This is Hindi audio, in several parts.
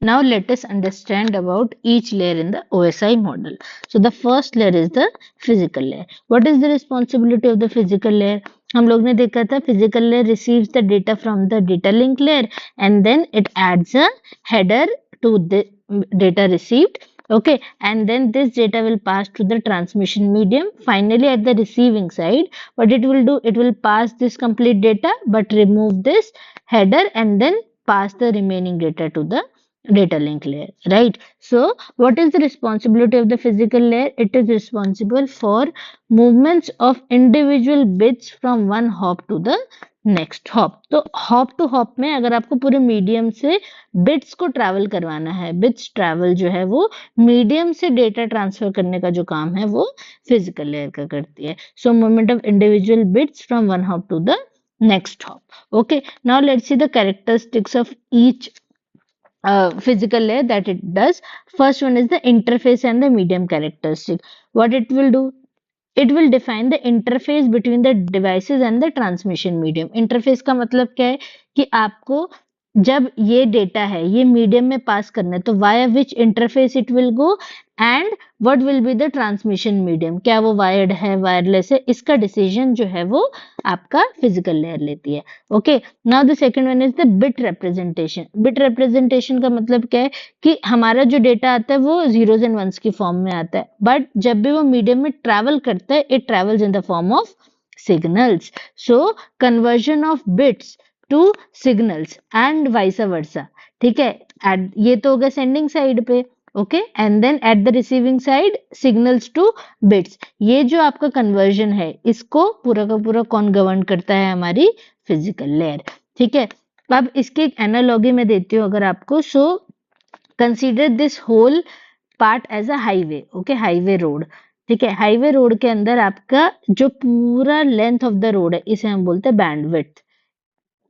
Now let us understand about each layer in the OSI model. So the first layer is the physical layer. What is the responsibility of the physical layer? हम लोग ने देखा था physical layer receives the data from the data link layer and then it adds a header to the data received. Okay, and then this data will pass to the transmission medium. Finally, at the receiving side, what it will do, it will pass this complete data but remove this header and then pass the remaining data to the data link layer, right? So what is the responsibility of the physical layer? It is responsible for movements of individual bits from one hop to the next hop. तो हॉप टू हॉप में अगर आपको पूरे मीडियम से बिट्स को ट्रैवल करवाना है, बिट्स ट्रैवल जो है वो मीडियम से डेटा ट्रांसफर करने का जो काम है वो फिजिकल लेयर का करती है. So movement of individual bits from one hop to the next hop. Okay, now let's see the characteristics of each physical layer that it does. First one is the interface and the medium characteristic. What it will do? It will define the interface between the devices and the transmission medium. Interface का मतलब क्या है कि आपको जब ये डेटा है ये मीडियम में पास करना है तो via which interface it will go and what will be the transmission medium, क्या वो वायर्ड है वायरलेस है, इसका डिसीजन जो है वो आपका फिजिकल लेयर लेती है. Okay, now the second one is the bit representation. Bit representation का मतलब क्या है कि हमारा जो डेटा आता है वो जीरोज एंड वंस की फॉर्म में आता है, बट जब भी वो मीडियम में ट्रैवल करता है it travels in the form of signals. So conversion of bits to signals and vice versa. ठीक है, ये तो हो गया सेंडिंग साइड पे. Okay, and then at the receiving side signals to bits. ये जो आपका कन्वर्जन है इसको पूरा का पूरा कौन गवर्न करता है? हमारी फिजिकल लेयर. ठीक है, अब इसकी एक एनालॉजी में देती हूँ अगर आपको. So consider this whole part as a highway. Okay, highway road. ठीक है, हाईवे रोड के अंदर आपका जो पूरा लेंथ ऑफ द रोड है इसे हम बोलते हैं बैंडविड्थ.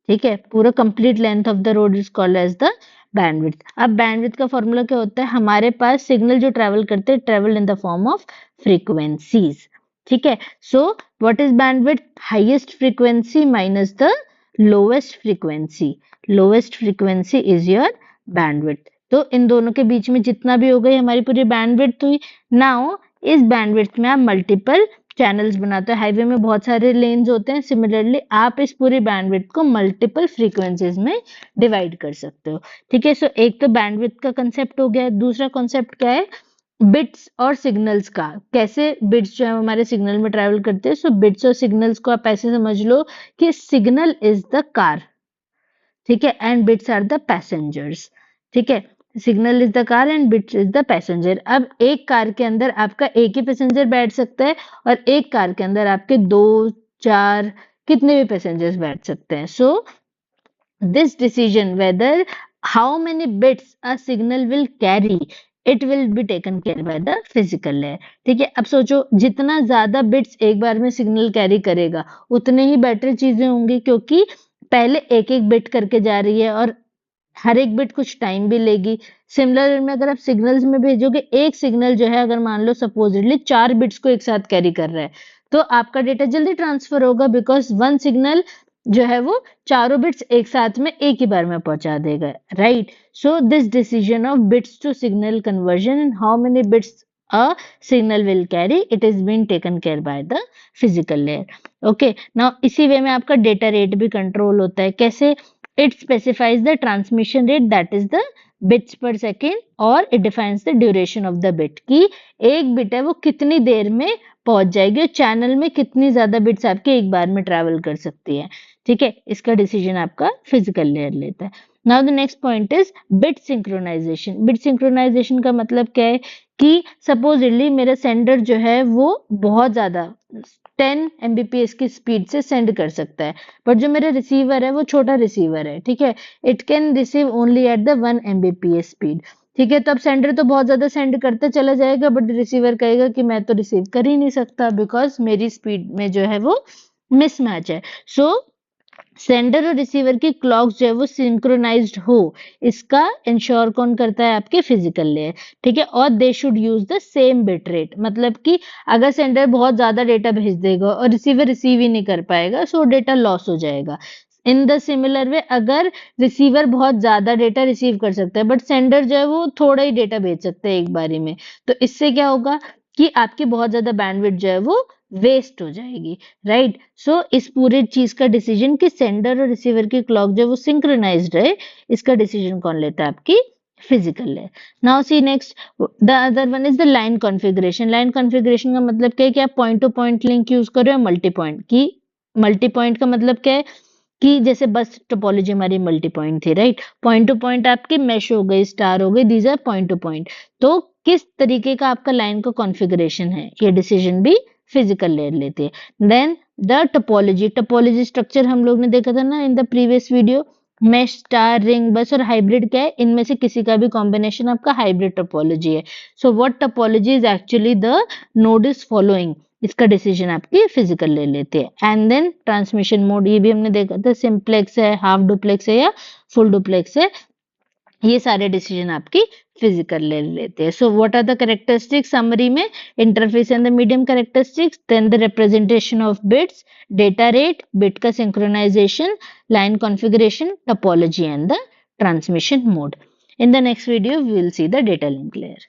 ठीक है, पूरा complete length of the road is called as the bandwidth. अब बैंडविड्थ का फॉर्मूला क्या होता है? हमारे पास सिग्नल जो ट्रैवल करते हैं travel in the form of frequencies. ठीक है, so what is bandwidth? Highest frequency minus the lowest frequency. Lowest frequency is your bandwidth. तो इन दोनों के बीच में जितना भी हो गई हमारी पूरी बैंडविड्थ हुई. नाउ इस बैंडविड्थ में आप मल्टीपल चैनल्स बनाते हैं. हाईवे में बहुत सारे लेन्स होते हैं. सिमिलरली आप इस पूरी बैंडविड्थ को मल्टीपल फ्रीक्वेंसीज में डिवाइड कर सकते हो. ठीक है, सो एक तो बैंडविड्थ का कंसेप्ट हो गया. दूसरा कंसेप्ट क्या है? बिट्स और सिग्नल्स का. कैसे बिट्स जो है हमारे सिग्नल में ट्रैवल करते हैं. सो बिट्स और सिग्नल्स को आप ऐसे समझ लो कि सिग्नल इज द कार. ठीक है, and bits are the passengers. ठीक है, signal is the car and bits is the passenger. अब एक कार के अंदर आपका एक ही पैसेंजर बैठ सकता है और एक कार के अंदर आपके 2-4 कितने भी पैसेंजर्स बैठ सकते हैं. सो this decision whether how many bits a signal will carry it will be taken care by the physical layer. ठीक है, अब सोचो जितना ज्यादा बिट्स एक बार में सिग्नल कैरी करेगा उतने ही बेटर चीजें होंगी, क्योंकि पहले एक एक बिट करके जा रही है और हर एक बिट कुछ टाइम भी लेगी. सिमिलर में अगर आप सिग्नल्स में भेजोगे, एक सिग्नल जो है अगर मान लो सपोजिटली 4 बिट्स को एक साथ कैरी कर रहा है तो आपका डेटा जल्दी ट्रांसफर होगा, बिकॉज वन सिग्नल जो है वो चारों बिट्स एक साथ में एक ही बार में पहुंचा देगा. Right, so this decision of bits to signal conversion and how many bits a signal will carry it is being taken care by the physical layer. Okay, now इसी वे में आपका डेटा रेट भी कंट्रोल होता है. कैसे? It specifies the transmission rate, that is the bits per second, और it defines the duration of the bit, कि एक बिट है वो कितनी देर में पहुंच जाएगी और चैनल में कितनी ज्यादा बिट्स आपके एक बार में ट्रैवल कर सकती है. ठीक है, इसका डिसीजन आपका फिजिकल लेयर लेता है. Now the next point is bit synchronisation. Bit synchronisation का मतलब क्या है कि सपोजिटली मेरा सेंडर जो है वो बहुत ज्यादा 10 Mbps की स्पीड से सेंड कर सकता है, बट जो मेरा रिसीवर है वो छोटा रिसीवर है. ठीक है, it can receive only at the 1 Mbps speed. ठीक है, तो अब सेंडर तो बहुत ज्यादा सेंड करते चला जाएगा बट रिसीवर कहेगा कि मैं तो रिसीव कर ही नहीं सकता बिकॉज मेरी स्पीड में जो है वो मिसमैच है. सो सेंडर और रिसीवर की क्लॉक्स जो है वो सिंक्रोनाइज्ड हो, इसका इंश्योर कौन करता है? आपके फिजिकल लेयर. ठीक है, और they should use the same bit rate. मतलब कि अगर सेंडर बहुत ज्यादा डेटा भेज देगा और रिसीवर रिसीव ही नहीं कर पाएगा सो डेटा लॉस हो जाएगा. इन द सिमिलर वे अगर रिसीवर बहुत ज्यादा डेटा रिसीव कर सकता है बट सेंडर जो है वो थोड़ा ही डेटा भेज सकता है एक बारी में, तो इससे क्या होगा कि आपकी बहुत ज्यादा बैंडविड्थ जो है वो वेस्ट हो जाएगी, राइट। सो इस पूरे चीज का डिसीजन कि सेंडर और रिसीवर की क्लॉक जो है वो सिंक्रोनाइज्ड रहे, इसका डिसीजन कौन लेता है? आपकी physical layer. Now see next, the other one is the line configuration. Line configuration का मतलब क्या है कि आप point to point link use कर रहे हो मल्टी पॉइंट की। मल्टी पॉइंट का मतलब क्या है कि जैसे बस टोपोलॉजी हमारी मल्टी पॉइंट थी, राइट। पॉइंट टू पॉइंट आपके मैश हो गए, स्टार हो गए, these are point to point. तो किस तरीके का आपका लाइन का कॉन्फ़िगरेशन है, ये डिसीजन भी फिजिकल लेयर लेती है। Then the topology, topology structure हम लोग ने देखा था ना in the previous video. Mesh, star, ring, bus और हाइब्रिड क्या है? इनमें से किसी का भी कॉम्बिनेशन आपका हाइब्रिड टोपोलॉजी है। So what topology is actually the node is following, इसका डिसीजन आपकी फिजिकल ले लेते हैं। एंड देन ट्रांसमिशन मोड, ये भी हमने देखा था, सिंप्लेक्स है, हाफ डुप्लेक्स है या फुल डुप्लेक्स है, ये सारे डिसीजन आपकी फिजिकल ले लेते हैं। So what are the characteristics summary में? Interface and the medium characteristics, then the representation of bits, data rate, bit का synchronisation, line configuration, topology and the transmission mode. In the next video we will see the data link layer.